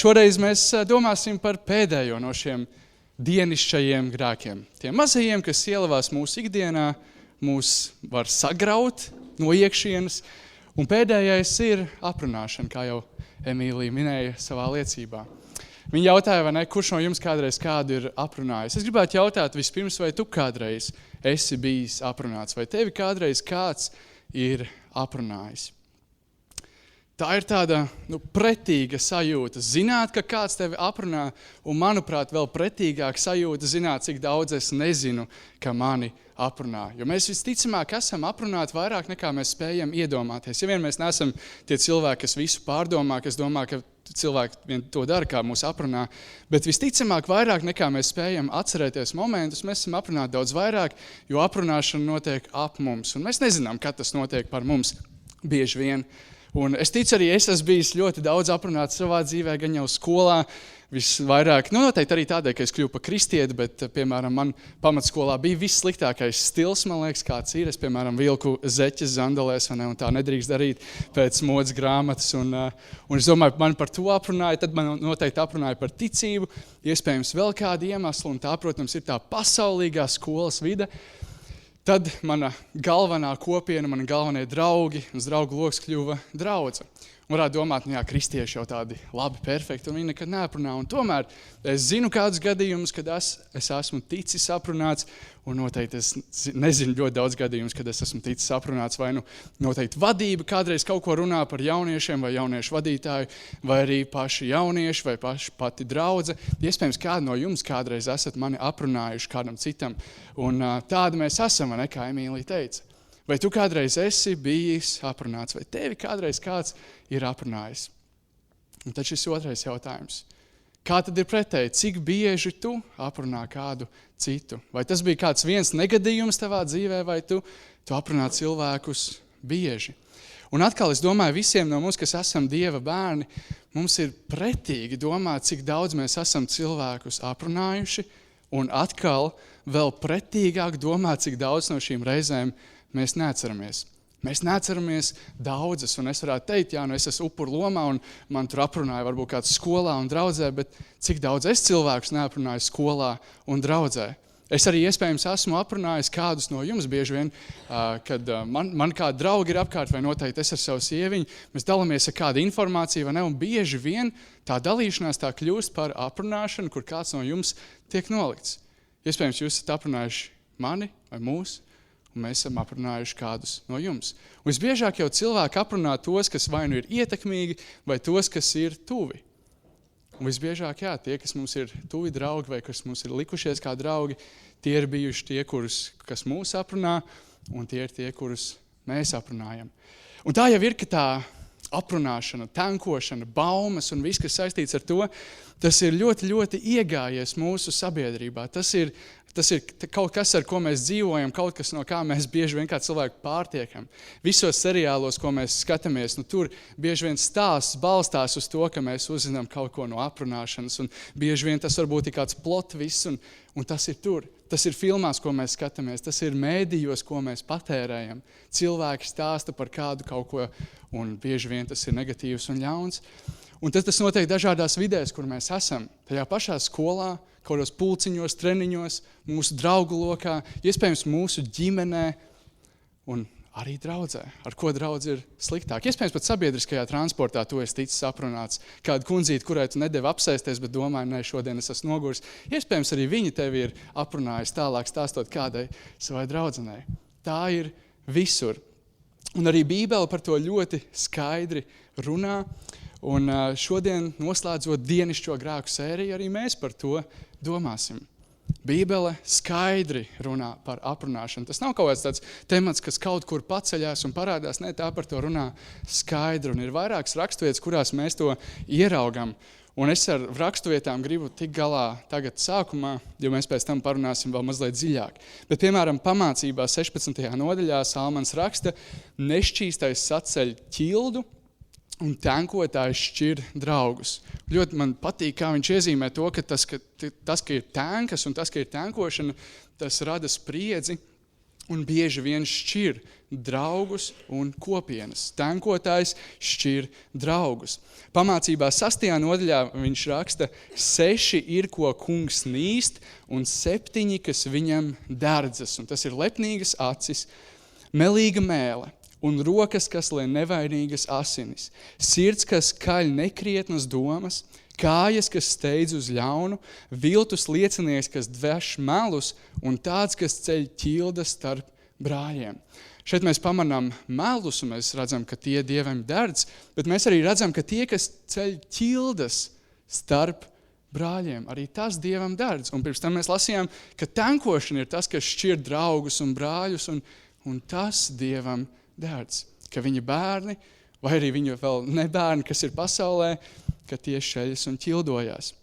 šoreiz mēs domāsim par pēdējo no šiem dienišķajiem grēkiem. Tiem mazajiem, kas ielavās mūsu ikdienā, mūs var sagraut no iekšienes. Un pēdējais ir aprunāšana, kā jau Emīlija minēja savā liecībā. Viņa jautāja, vai ne, kurš no jums kādreiz kādu ir aprunājis. Es gribētu jautāt vispirms, vai tu kādreiz esi bijis aprunāts, vai tevi kādreiz kāds ir aprunājis. Tā ir tāda pretīga sajūta. Zināt, ka kāds tevi aprunā, un manuprāt, vēl pretīgāk sajūta zināt, cik daudz es nezinu, ka mani aprunā. Jo mēs visticamāk esam aprunāti vairāk nekā mēs spējam iedomāties. Ja vien mēs neesam tie cilvēki, kas visu pārdomā, kas domā, ka cilvēki vien to dara, kā mūs aprunā, bet visticamāk vairāk nekā mēs spējam atcerēties momentus, mēs esam aprunāti daudz vairāk, jo aprunāšana notiek ap mums. Un mēs nezinām, kad tas notiek par mums bieži vien. Un es ticu arī, es esmu bijis ļoti daudz aprunāts savā dzīvē, gan jau skolā, visvairāk, noteikti arī tādēļ, ka es kļuvu par kristieti, bet, piemēram, man pamatskolā bija vissliktākais stils, man liekas, kāds ir. Es, piemēram, vilku zeķes zandalēs, un tā nedrīkst darīt pēc modes grāmatas, un es domāju, man par to aprunāja, tad man noteikti aprunāja par ticību, iespējams vēl kādu iemeslu, un tā, protams, ir tā pasaulīgā skolas vide. Tad mana galvenā kopiena, mani galvenie draugi, un draugu loks kļuva draudze. Un varētu domāt, kristieši jau tādi labi, perfekti, un viņi nekad neaprunā. Un tomēr es zinu kādus gadījumus, kad es esmu ticis aprunāts, un noteikti es nezinu ļoti daudz gadījumus, kad es esmu ticis aprunāts, vai noteikti vadība kādreiz kaut ko runā par jauniešiem vai jauniešu vadītāju, vai arī paši jaunieši vai pati draudze. Iespējams, kādi no jums kādreiz esat mani aprunājuši kādam citam, un tādi mēs esam, vai ne, kā Emīlija teica. Vai tu kādreiz esi bijis aprunāts, vai tevi kādreiz kāds ir aprunājis? Un tad šis otrais jautājums. Kā tad ir pretēji? Cik bieži tu aprunā kādu citu? Vai tas bija kāds viens negadījums tavā dzīvē, vai tu aprunā cilvēkus bieži? Un atkal es domāju, visiem no mums, kas esam Dieva bērni, mums ir pretīgi domāt, cik daudz mēs esam cilvēkus aprunājuši, un atkal vēl pretīgāk domāt, cik daudz no šīm reizēm mēs neatceramies. Mēs neatceramies daudzas, un es varētu teikt, es esmu upuru lomā, un man tur aprunāja varbūt kāds skolā un draudzē, bet cik daudz es cilvēkus neaprunāju skolā un draudzē. Es arī iespējams esmu aprunājis kādus no jums bieži vien, kad man kādi draugi ir apkārt, vai noteikti es ar savu sieviņu, mēs dalāmies ar kādu informāciju, vai ne, un bieži vien tā dalīšanās tā kļūst par aprunāšanu, kur kāds no jums tiek nolikts. Iespējams, jūs esat aprunājuši mani vai mūs, un mēs esam aprunājuši kādus no jums. Un visbiežāk jau cilvēki aprunā tos, kas vai nu ir ietekmīgi, vai tos, kas ir tuvi. Un visbiežāk, tie, kas mums ir tuvi draugi, vai kas mums ir likušies kā draugi, tie ir bijuši tie, kas mūs aprunā, un tie ir tie, kurus mēs aprunājam. Un tā jau ir, ka tā aprunāšana, tankošana, baumas un viss, kas saistīts ar to, tas ir ļoti, ļoti iegājies mūsu sabiedrībā. Tas ir kaut kas, ar ko mēs dzīvojam, kaut kas, no kā mēs bieži vien kā cilvēki pārtiekam. Visos seriālos, ko mēs skatāmies, tur bieži vien stāsts balstās uz to, ka mēs uzzinām kaut ko no aprunāšanas, un bieži vien tas varbūt ir kāds plot viss, un tas ir tur. Tas ir filmās, ko mēs skatāmies, tas ir mēdījos, ko mēs patērējam. Cilvēki stāsta par kādu kaut ko, un bieži vien tas ir negatīvs un ļauns. Un tas notiek dažādās vidēs, kur mēs esam. Tajā pašā skolā, kādos pulciņos, treniņos, mūsu draugu lokā, iespējams mūsu ģimenē un arī draudzē. Ar ko draudz ir sliktāk? Iespējams pat sabiedriskajā transportā tu esi ticis aprunāts. Kādu kundzīti, kurai tu nedevi apsēsties, bet domāju, šodien es esmu noguris. Iespējams arī viņi tevi ir aprunājis tālāk stāstot kādai savai draudzenei. Tā ir visur. Un arī Bībele par to ļoti skaidri runā. Un šodien, noslēdzot dienišķo grēku sēriju, arī mēs par to domāsim. Bībele skaidri runā par aprunāšanu. Tas nav kaut kāds tāds temats, kas kaut kur paceļās un parādās. Nē, tā par to runā skaidri. Un ir vairākas raksturvietas, kurās mēs to ieraugam. Un es ar raksturvietām gribu tikt galā tagad sākumā, jo mēs pēc tam parunāsim vēl mazliet dziļāk. Bet, piemēram, pamācībā 16. nodaļā Salmans raksta, nešķīstais saceļ ķildu, un tankotājs šķir draugus. Ļoti man patīk, kā viņš iezīmē to, ka tas, ka ir tankas un tas, ka ir tankošana, tas rada spriedzi un bieži vien šķir draugus un kopienas. Tenkotājs šķir draugus. Pamācībā 6. nodaļā viņš raksta, 6 ir, ko kungs nīst, un 7, kas viņam derdzas. Un tas ir lepnīgas acis, melīga mēle, un rokas, kas lien nevainīgas asinis, sirds, kas kaļ nekrietnas domas, kājas, kas steidz uz ļaunu, viltus liecinieks, kas dveš melus, un tāds, kas ceļ ķildas starp brāļiem. Šeit mēs pamanām melus, un mēs redzam, ka tie Dievam derdz, bet mēs arī redzam, ka tie, kas ceļ ķildas starp brāļiem, arī tas Dievam derdz. Un pirms tam mēs lasījām, ka tenkošana ir tas, kas šķir draugus un brāļus, un tas Dievam derdz. Ka viņa bērni, vai arī viņa vēl nebērni, kas ir pasaulē, ka tie šeļas un ķildojās.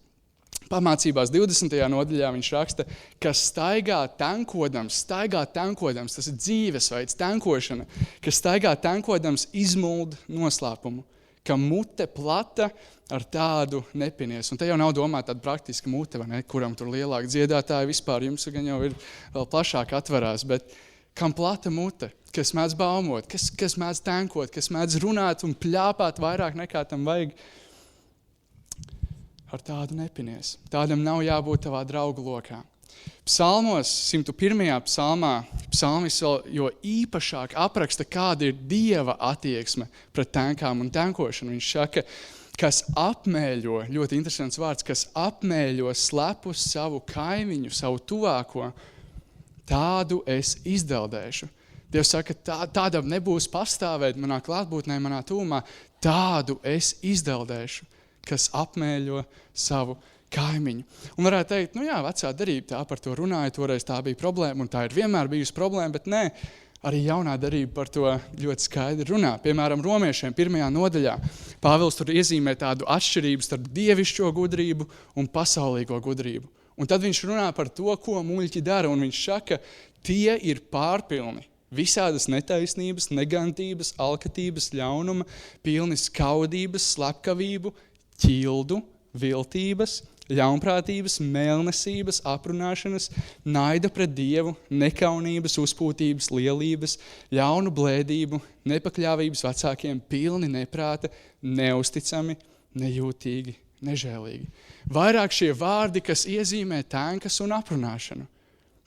Pamācībās 20. nodaļā viņš raksta, ka staigā tenkodams, tas ir dzīvesveids, tenkošana, ka staigā tenkodams izmuld noslēpumu, ka mute plata ar tādu nepinies. Un te jau nav domāta tāda praktiska mute, vai ne, kuram tur lielāk dziedātāji vispār, jums gan jau ir vēl plašāk atverās, bet kam plata mute, kas mēdz baumot, kas mēdz tenkot, kas mēdz runāt un pļāpāt vairāk nekā tam vajag, ar tādu nepinies. Tādam nav jābūt tavā draugu lokā. Psalmos, 101. psalmā, psalmis vēl jo īpašāk apraksta, kāda ir Dieva attieksme pret tenkām un tenkošanu. Viņš saka, kas apmēļo, ļoti interesants vārds, kas apmēļo slepus savu kaimiņu, savu tuvāko, tādu es izdeldēšu. Dievs saka, tādam nebūs pastāvēt manā klātbūtnē, manā tūmā, tādu es izdeldēšu, kas apmēļo savu kaimiņu. Un varētu teikt, vecā darība tā par to runāja, toreiz tā bija problēma, un tā ir vienmēr bijusi problēma, bet nē, arī jaunā darība par to ļoti skaidri runā. Piemēram, romiešiem 1. nodaļā Pāvils tur iezīmē tādu atšķirību starp dievišķo gudrību un pasaulīgo gudrību. Un tad viņš runā par to, ko muļķi dara, un viņš saka, tie ir pārpilni. Visādas netaisnības, negantības, alkatības, ļaunuma, pilni skaudības, slepkavību, ķildu, viltības, ļaunprātības, mēlnesības, aprunāšanas, naida pret Dievu, nekaunības, uzpūtības, lielības, ļaunu blēdību, nepakļāvības vecākiem, pilni neprāta, neusticami, nejūtīgi, nežēlīgi. Vairāk šie vārdi, kas iezīmē tenkas un aprunāšanu.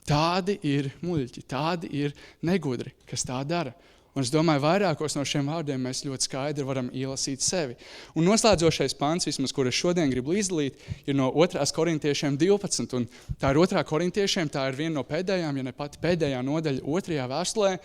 Tādi ir muļķi, tādi ir negudri, kas tā dara. Un es domāju, vairākos no šiem vārdiem mēs ļoti skaidri varam ielasīt sevi. Un noslēdzošais pants, vismaz, kur es šodien gribu izdalīt, ir no 2. korintiešiem 12. Un tā ir 2. korintiešiem, tā ir viena no pēdējām, ja ne pati pēdējā nodaļa 2. vēstulē.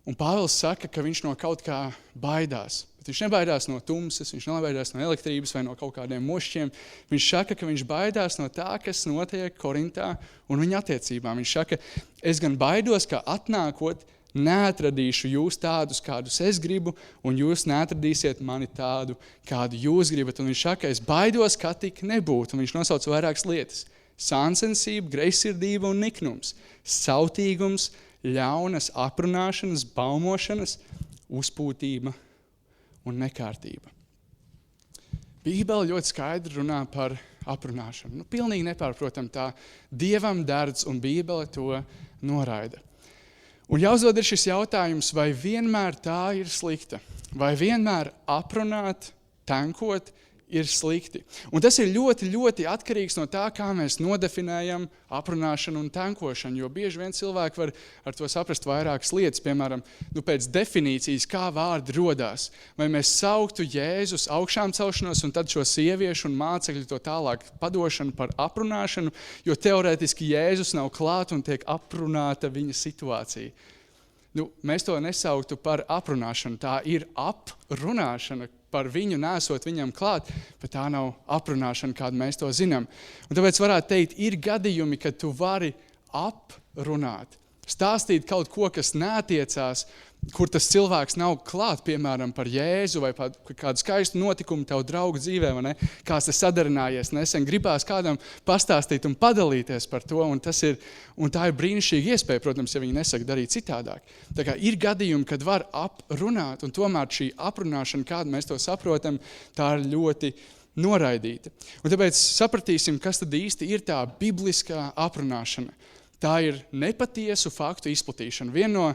Un Pāvils saka, ka viņš no kaut kā baidās. Bet viņš nebaidās no tumsas, viņš nebaidās no elektrības vai no kaut kādiem mošķiem. Viņš saka, ka viņš baidās no tā, kas notiek Korintā un viņa attiecībām. Viņš saka, es gan baidos, ka atnākot, neatradīšu jūs tādus, kādus es gribu, un jūs neatradīsiet mani tādu, kādu jūs gribat. Un viņš saka, es baidos, ka tik nebūtu. Un viņš nosauc vairākas lietas. Sāncensība, greizsirdība un niknums, sautīgums, ļaunas aprunāšanas, baumošanas, uzpūtība un nekārtība. Bībele ļoti skaidri runā par aprunāšanu. Pilnīgi nepārprotam tā. Dievam derdz un Bībele to noraida. Un jāuzdod ir šis jautājums, vai vienmēr tā ir slikta, vai vienmēr aprunāt, tenkot ir slikti. Un tas ir ļoti, ļoti atkarīgs no tā, kā mēs nodefinējam aprunāšanu un tenkošanu, jo bieži vien cilvēki var ar to saprast vairākas lietas, piemēram, pēc definīcijas, kā vārdi rodās. Vai mēs sauktu Jēzus augšām celšanos un tad šo sieviešu un mācekļu to tālāk padošanu par aprunāšanu, jo teorētiski Jēzus nav klāt un tiek aprunāta viņa situācija. Mēs to nesauktu par aprunāšanu, tā ir aprunāšana, par viņu nesot viņam klāt, bet tā nav aprunāšana, kādu mēs to zinām. Un tāpēc varētu teikt, ir gadījumi, kad tu vari aprunāt, stāstīt kaut ko, kas neatiecās, kur tas cilvēks nav klāt, piemēram, par Jēzu vai par kādu skaistu notikumu tavu draugu dzīvē, vai ne? Kāds tas sadarinājies nesen, gribās kādam pastāstīt un padalīties par to, un tā ir brīnišķīga iespēja, protams, ja viņi nesaka darīt citādāk. Tā kā ir gadījumi, kad var aprunāt, un tomēr šī aprunāšana, kādu mēs to saprotam, tā ir ļoti noraidīta. Un tāpēc sapratīsim, kas tad īsti ir tā bibliskā aprunāšana. Tā ir nepatiesu faktu izplatīšana. Viena no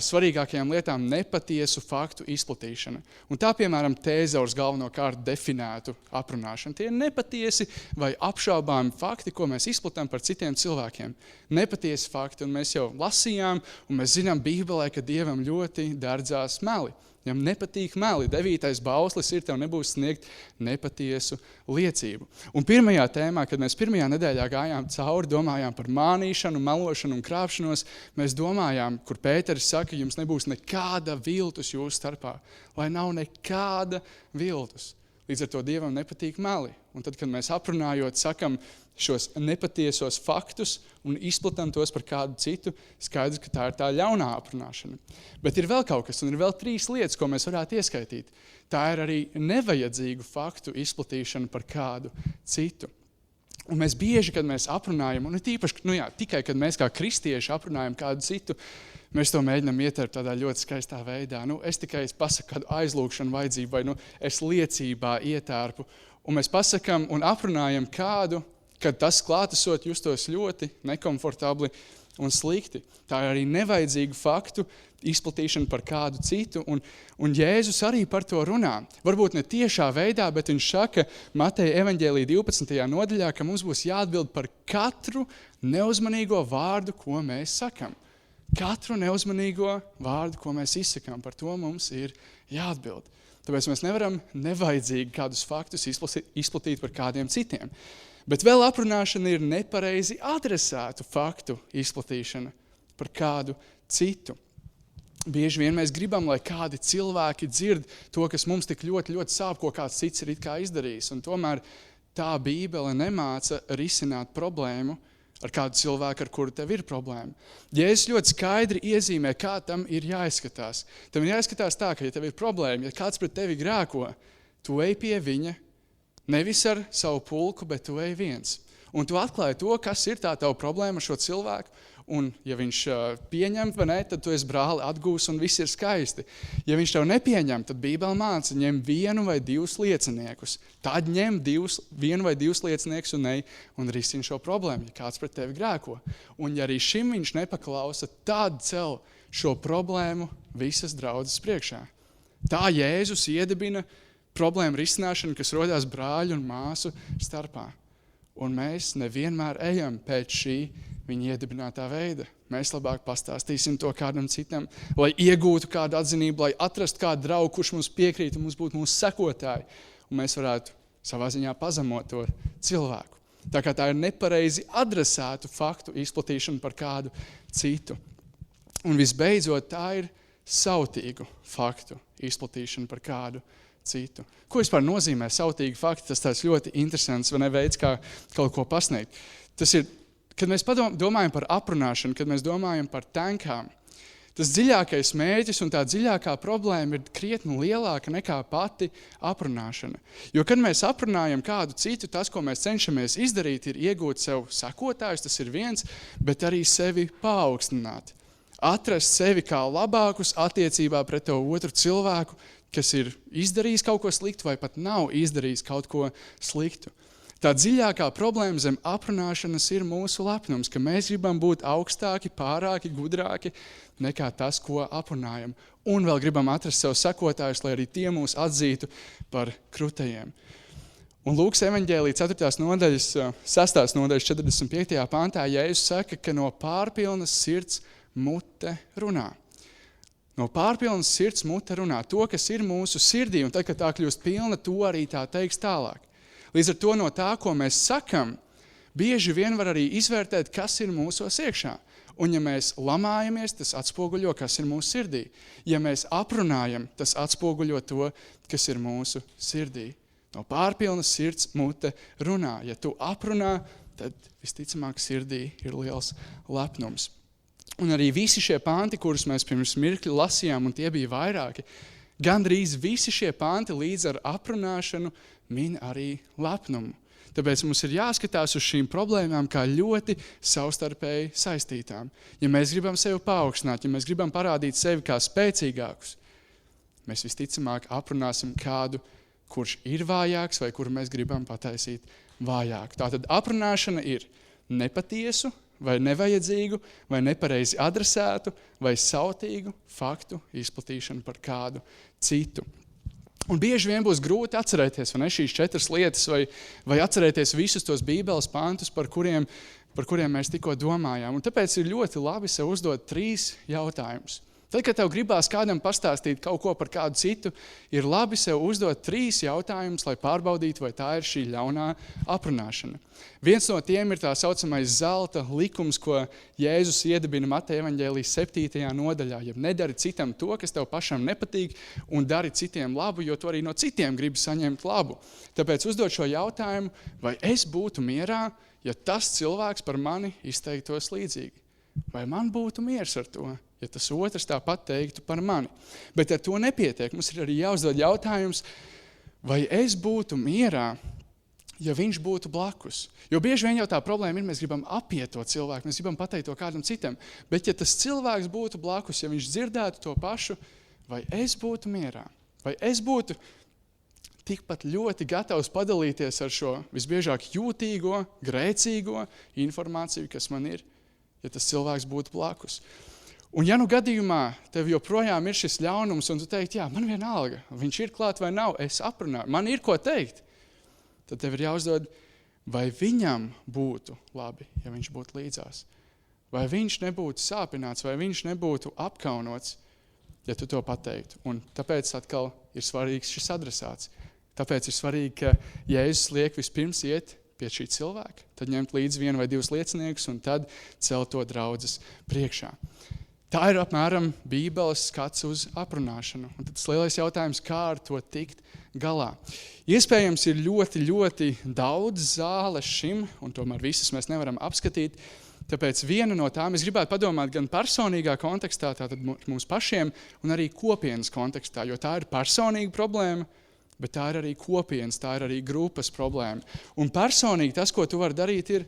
svarīgākajām lietām – nepatiesu faktu izplatīšana. Un tā, piemēram, Tēzaurs galvenokārt definētu aprunāšanu. Tie ir nepatiesi vai apšaubāmi fakti, ko mēs izplatām par citiem cilvēkiem. Nepatiesi fakti, un mēs jau lasījām, un mēs zinām Bībelē, ka Dievam ļoti dārdzās meli. Viņam nepatīk meli. 9. bauslis ir, tev nebūs sniegt nepatiesu liecību. Un pirmajā tēmā, kad mēs pirmajā nedēļā gājām cauri, domājām par mānīšanu, melošanu un krāpšanos, mēs domājām, kur Pēteris saka, jums nebūs nekāda viltus jūsu starpā, lai nav nekāda viltus. Līdz ar to Dievam nepatīk meli. Un tad, kad mēs aprunājot, sakam šos nepatiesos faktus un izplatām tos par kādu citu, skaidrs, ka tā ir tā ļaunā aprunāšana. Bet ir vēl kaut kas, un ir vēl 3 lietas, ko mēs varētu ieskaitīt. Tā ir arī nevajadzīgu faktu izplatīšana par kādu citu. Un mēs bieži, kad mēs aprunājam, un tīpaši, tikai, kad mēs kā kristieši aprunājam kādu citu, mēs to mēģinām ietērpt tādā ļoti skaistā veidā. Es tikai pasaku kādu aizlūgšanu vajadzību, vai es liecībā ietērpu. Un mēs pasakam un aprunājam kādu, kad tas klātesot justos ļoti nekomfortabli un slikti. Tā ir arī nevajadzīgu faktu izplatīšana par kādu citu, un Jēzus arī par to runā. Varbūt ne tiešā veidā, bet viņš saka Mateja evaņģēlija 12. nodaļā, ka mums būs jāatbild par katru neuzmanīgo vārdu, ko mēs sakam. Katru neuzmanīgo vārdu, ko mēs izsakām, par to mums ir jāatbild. Tāpēc mēs nevaram nevajadzīgi kādus faktus izplatīt par kādiem citiem. Bet vēl aprunāšana ir nepareizi adresētu faktu izplatīšana par kādu citu. Bieži vien mēs gribam, lai kādi cilvēki dzird to, kas mums tik ļoti, ļoti sāp, ko kāds cits ir it kā izdarījis. Un tomēr tā Bībele nemāca risināt problēmu ar kādu cilvēku, ar kuru tev ir problēma. Jēzus ļoti skaidri iezīmē, kā tam ir jāizskatās. Tam ir jāizskatās tā, ka ja tev ir problēma, ja kāds pret tevi grēko, tu ej pie viņa, nevis ar savu pulku, bet tu ej viens. Un tu atklāji to, kas ir tā tava problēma ar šo cilvēku, un ja viņš pieņem, vai ne, tad tu esi brāli atgūs un viss ir skaisti. Ja viņš tev nepieņem, tad Bībele māca, ņem 1 vai 2 lieciniekus. Tad ņem 1 vai 2 lieciniekus un ej un risini šo problēmu, ja kāds pret tevi grēko. Un ja arī šim viņš nepaklausa, tad cel šo problēmu visas draudzes priekšā. Tā Jēzus iedibina problēmu risināšanu, kas rodās brāļu un māsu starpā. Un mēs nevienmēr ejam pēc šī viņa iedibinātā veida. Mēs labāk pastāstīsim to kādam citam, lai iegūtu kādu atzinību, lai atrastu kādu draugu, kurš mums piekrīt un mums būtu mūsu sekotāji. Un mēs varētu savā ziņā pazemot to cilvēku. Tā kā tā ir nepareizi adresētu faktu izplatīšana par kādu citu. Un visbeidzot, tā ir sautīgu faktu izplatīšana par kādu citu. Ko vispār nozīmē sautīgi fakti? Tas tāds ļoti interesants veids, kā kaut ko pasniegt. Tas ir, kad mēs domājam par aprunāšanu, kad mēs domājam par tankām, tas dziļākais mērķis un tā dziļākā problēma ir krietni lielāka nekā pati aprunāšana. Jo, kad mēs aprunājam kādu citu, tas, ko mēs cenšamies izdarīt, ir iegūt sev sekotājus, tas ir viens, bet arī sevi paaugstināt. Atrast sevi kā labākus attiecībā pret to otru cilvēku, kas ir izdarījis kaut ko sliktu vai pat nav izdarījis kaut ko sliktu. Tā dziļākā problēma zem aprunāšanas ir mūsu lepnums, ka mēs gribam būt augstāki, pārāki, gudrāki nekā tas, ko aprunājam. Un vēl gribam atrast sev sekotājus, lai arī tie mūs atzītu par krutajiem. Un Lūkas evaņģēlija 4. nodaļas, 6. nodaļas 45. pantā Jēzus saka, ka no pārpilnas sirds mute runā. No pārpilnas sirds mute runā to, kas ir mūsu sirdī, un tad, kad tā kļūst pilna, to arī tā teiks tālāk. Līdz ar to no tā, ko mēs sakam, bieži vien var arī izvērtēt, kas ir mūsos iekšā. Un ja mēs lamājamies, tas atspoguļo, kas ir mūsu sirdī. Ja mēs aprunājam, tas atspoguļo to, kas ir mūsu sirdī. No pārpilnas sirds mute runā. Ja tu aprunā, tad visticamāk sirdī ir liels lepnums. Un arī visi šie panti, kurus mēs pirms mirkļa lasījām, un tie bija vairāki, gandrīz visi šie panti līdz ar aprunāšanu min arī lepnumu. Tāpēc mums ir jāskatās uz šīm problēmām kā ļoti savstarpēji saistītām. Ja mēs gribam sevi paaugstināt, ja mēs gribam parādīt sevi kā spēcīgākus, mēs visticamāk aprunāsim kādu, kurš ir vājāks vai kuru mēs gribam pataisīt vājāku. Tātad aprunāšana ir nepatiesu vai nevajadzīgu, vai nepareizi adresētu, vai sautīgu faktu izplatīšanu par kādu citu. Un bieži vien būs grūti atcerēties, vai ne, šīs 4 lietas, vai atcerēties visus tos Bībeles pantus, par kuriem mēs tikko domājām. Un tāpēc ir ļoti labi sev uzdot 3 jautājumus. Tad, kad tev gribās kādam pastāstīt kaut ko par kādu citu, ir labi sev uzdot 3 jautājumus, lai pārbaudītu, vai tā ir šī ļaunā aprunāšana. Viens no tiem ir tā saucamais zelta likums, ko Jēzus iedibina Mateja evaņģēlijas 7. nodaļā. Ja nedari citam to, kas tev pašam nepatīk, un dari citiem labu, jo tu arī no citiem gribi saņemt labu. Tāpēc uzdot šo jautājumu, vai es būtu mierā, ja tas cilvēks par mani izteiktos līdzīgi. Vai man būtu miers ar to, ja tas otrs tāpat teiktu par mani? Bet ar to nepietiek. Mums ir arī jāuzdod jautājums, vai es būtu mierā, ja viņš būtu blakus. Jo bieži vien jau tā problēma ir, mēs gribam apiet to cilvēku, mēs gribam pateikt to kādam citam. Bet ja tas cilvēks būtu blakus, ja viņš dzirdētu to pašu, vai es būtu mierā? Vai es būtu tikpat ļoti gatavs padalīties ar šo visbiežāk jūtīgo, grēcīgo informāciju, kas man ir, ja tas cilvēks būtu blakus. Un ja nu gadījumā tev joprojām ir šis ļaunums, un tu teikt, jā, man vienalga, viņš ir klāt vai nav, es aprunāju, man ir ko teikt, tad tev ir jāuzdod, vai viņam būtu labi, ja viņš būtu līdzās. Vai viņš nebūtu sāpināts, vai viņš nebūtu apkaunots, ja tu to pateiktu. Un tāpēc atkal ir svarīgs šis adresāts. Tāpēc ir svarīgi, ka Jēzus liek vispirms iet pie šī cilvēka, tad ņemt līdzi 1 vai 2 lieciniekus un tad celt to draudzes priekšā. Tā ir apmēram Bībeles skats uz aprunāšanu. Un tad tas lielais jautājums, kā ar to tikt galā. Iespējams, ir ļoti, ļoti daudz zāles šim, un tomēr visas mēs nevaram apskatīt. Tāpēc viena no tām es gribētu padomāt gan personīgā kontekstā, tātad mums pašiem, un arī kopienas kontekstā, jo tā ir personīga problēma, bet tā ir arī kopienas, tā ir arī grupas problēma. Un personīgi tas, ko tu vari darīt, ir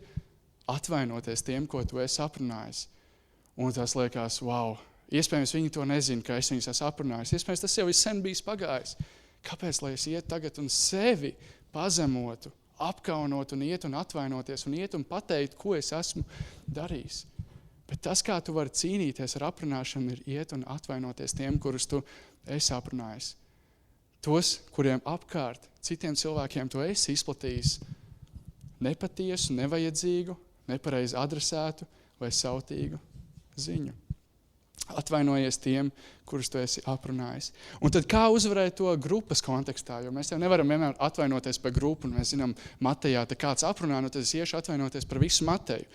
atvainoties tiem, ko tu esi aprunājis. Un tas liekas, wow, iespējams viņi to nezina, ka es viņus esmu aprunājis. Iespējams tas jau ir sen bijis pagājis. Kāpēc, lai es iet tagad un sevi pazemotu, apkaunot un iet un atvainoties un iet un pateikt, ko es esmu darījis? Bet tas, kā tu vari cīnīties ar aprunāšanu, ir iet un atvainoties tiem, kurus tu esi aprunājis. Tos, kuriem apkārt citiem cilvēkiem to esi izplatījis nepatiesu, nevajadzīgu, nepareizi adresētu vai sautīgu ziņu. Atvainojies tiem, kurus tu esi aprunājis. Un tad kā uzvarēt to grupas kontekstā? Jo mēs jau nevaram vienmēr atvainoties par grupu, un mēs zinām, Matejā te kāds aprunā, nu tad es iešu atvainoties par visu Mateju.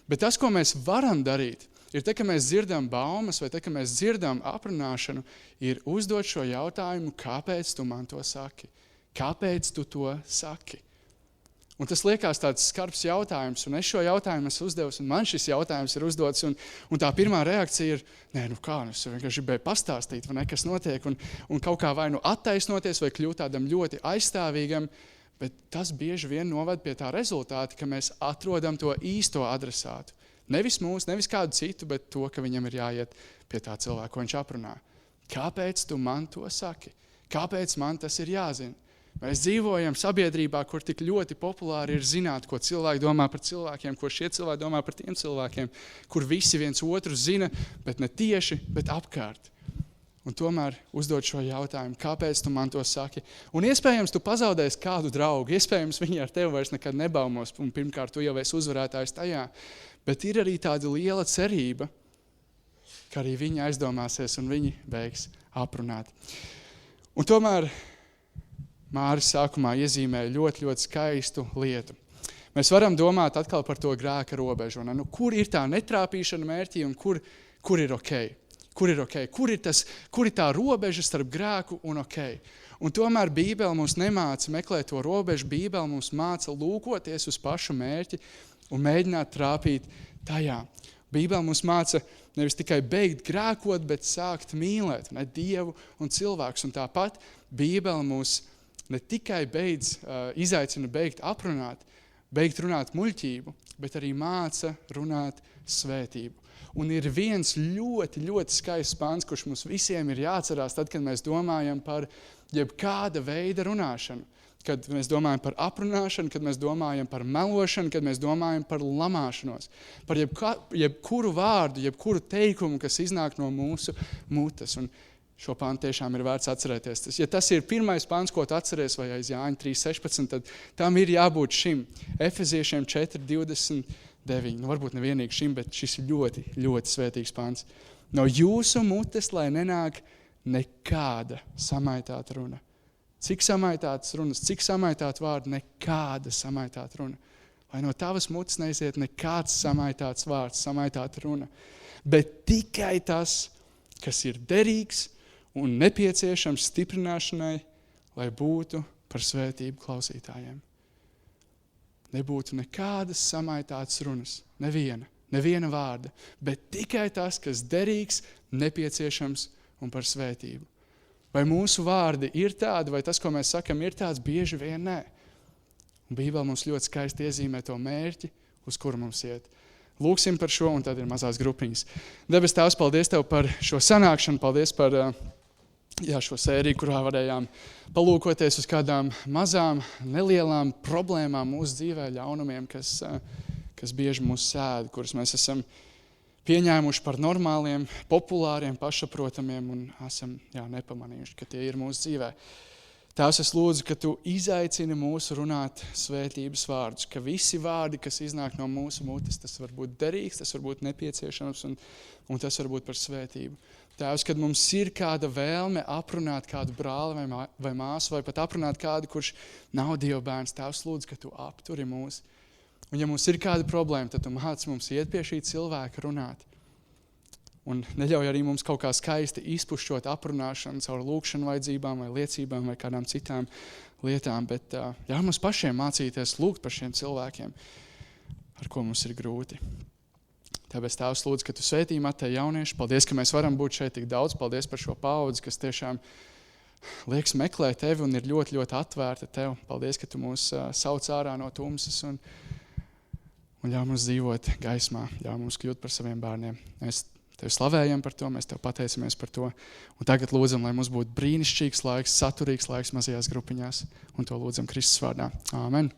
Bet tas, ko mēs varam darīt, ir te, ka mēs dzirdam baumas, vai te, ka mēs dzirdam aprunāšanu, ir uzdot šo jautājumu, kāpēc tu man to saki? Kāpēc tu to saki? Un tas liekas tāds skarbs jautājums, un es šo jautājumu esmu uzdevis, un man šis jautājums ir uzdots, un tā pirmā reakcija ir, es vienkārši gribēju pastāstīt, vai ne, kas notiek, un kaut kā vai nu attaisnoties, vai kļūt tādam ļoti aizstāvīgam, bet tas bieži vien novad pie tā rezultāta, ka mēs atrodam to īsto adresātu. Nevis mūs, nevis kādu citu, bet to, ka viņam ir jāiet pie tā cilvēka, ko viņš aprunā. Kāpēc tu man to saki? Kāpēc man tas ir jāzina? Mēs dzīvojam sabiedrībā, kur tik ļoti populāri ir zināt, ko cilvēki domā par cilvēkiem, ko šie cilvēki domā par tiem cilvēkiem, kur visi viens otru zina, bet ne tieši, bet apkārt. Un tomēr uzdot šo jautājumu, kāpēc tu man to saki? Un iespējams, tu pazaudēsi kādu draugu, iespējams, viņi ar tevi vairs nekad nebaumos, un pirmkārt, tu jau esi uzvarētājs tajā, bet ir arī tāda liela cerība, ka arī viņi aizdomāsies un viņi beigs aprunāt. Un tomēr Māris sākumā iezīmēja ļoti, ļoti skaistu lietu. Mēs varam domāt atkal par to grēka robežu. Nu, kur ir tā netrāpīšana mērķī un kur ir ok? Kur ir ok? Kur ir tā robeža starp grēku un ok? Un tomēr Bībele mums nemāca meklēt to robežu. Bībele mums māca lūkoties uz pašu mērķi un mēģināt trāpīt tajā. Bībele mums māca nevis tikai beigt grēkot, bet sākt mīlēt Dievu un cilvēkus. Un tāpat Bībele mūs ne tikai izaicina beigt aprunāt, beigt runāt muļķību, bet arī māca runāt svētību. Un ir viens ļoti, ļoti skaists pāns, kurš mums visiem ir jāatcerās tad, kad mēs domājam par jebkāda veida runāšanu. kad mēs domājam par aprunāšanu, kad mēs domājam par melošanu, kad mēs domājam par lamāšanos, par jebkuru vārdu, jebkuru teikumu, kas iznāk no mūsu mutes. Un šo pāntu tiešām ir vērts atcerēties. Ja tas ir pirmais pāns, ko tu atceries, vai aiz Jāņa 3.16, tad tam ir jābūt šim. Efeziešiem 4.29. Varbūt nevienīgi šim, bet šis ir ļoti, ļoti svētīgs pāns. No jūsu mutes, lai nenāk nekāda samaitāta runa. Cik samaitātas runas, cik samaitāta vārda, nekāda samaitāta runa. Lai no tavas mutes neiziet nekāds samaitāts vārds, samaitāta runa. Bet tikai tas, kas ir derīgs un nepieciešams stiprināšanai, lai būtu par svētību klausītājiem. Nebūtu nekādas samaitātas runas, neviena vārda, bet tikai tas, kas derīgs, nepieciešams un par svētību. Vai mūsu vārdi ir tādi, vai tas, ko mēs sakam, ir tāds, bieži vien nē. Un Bībele mums ļoti skaisti iezīmē to mērķi, uz kuru mums iet. Lūksim par šo, un tad ir mazās grupiņas. Debes Tēvs, paldies Tev par šo sanākšanu, paldies par šo sēriju, kurā varējām palūkoties uz kādām mazām, nelielām problēmām mūsu dzīvē, ļaunumiem, kas bieži mūs sēd, kurus mēs esam pieņēmuši par normāliem, populāriem, pašsaprotamiem un esam nepamanījuši, ka tie ir mūsu dzīvē. Tēvs, es lūdzu, ka Tu izaicini mūs runāt svētības vārdus, ka visi vārdi, kas iznāk no mūsu mutes, tas var būt derīgs, tas var būt nepieciešams un tas var būt par svētību. Tēvs, kad mums ir kāda vēlme aprunāt kādu brāli vai māsu, vai pat aprunāt kādu, kurš nav Dieva bērns, Tēvs, lūdzu, ka Tu apturi mūs. Un ja mums ir kāda problēma, tad Tu māc mums iet pie šī cilvēka runāt. Un neļauj arī mums kaut kā skaisti izpušķot aprunāšanu caur lūkšanu vajadzībām vai liecībām vai kādām citām lietām, bet ļauj mums pašiem mācīties lūgt par šiem cilvēkiem, ar ko mums ir grūti. Tāpēc Tēvs lūdzu, ka Tu svētī Mateja jaunieši. Paldies, ka mēs varam būt šeit tik daudz. Paldies par šo paudzi, kas tiešām liekas meklē Tevi un ir ļoti, ļoti atvērta Tev. Paldies, ka Tu mūs sauc ārā no tumsas un ļauj mums dzīvot gaismā, ļauj mums kļūt par saviem bērniem. Mēs Tevi slavējam par to, mēs Tev pateicamies par to. Un tagad lūdzam, lai mums būtu brīnišķīgs laiks, saturīgs laiks mazajās grupiņās. Un to lūdzam Kristus vārdā. Āmen.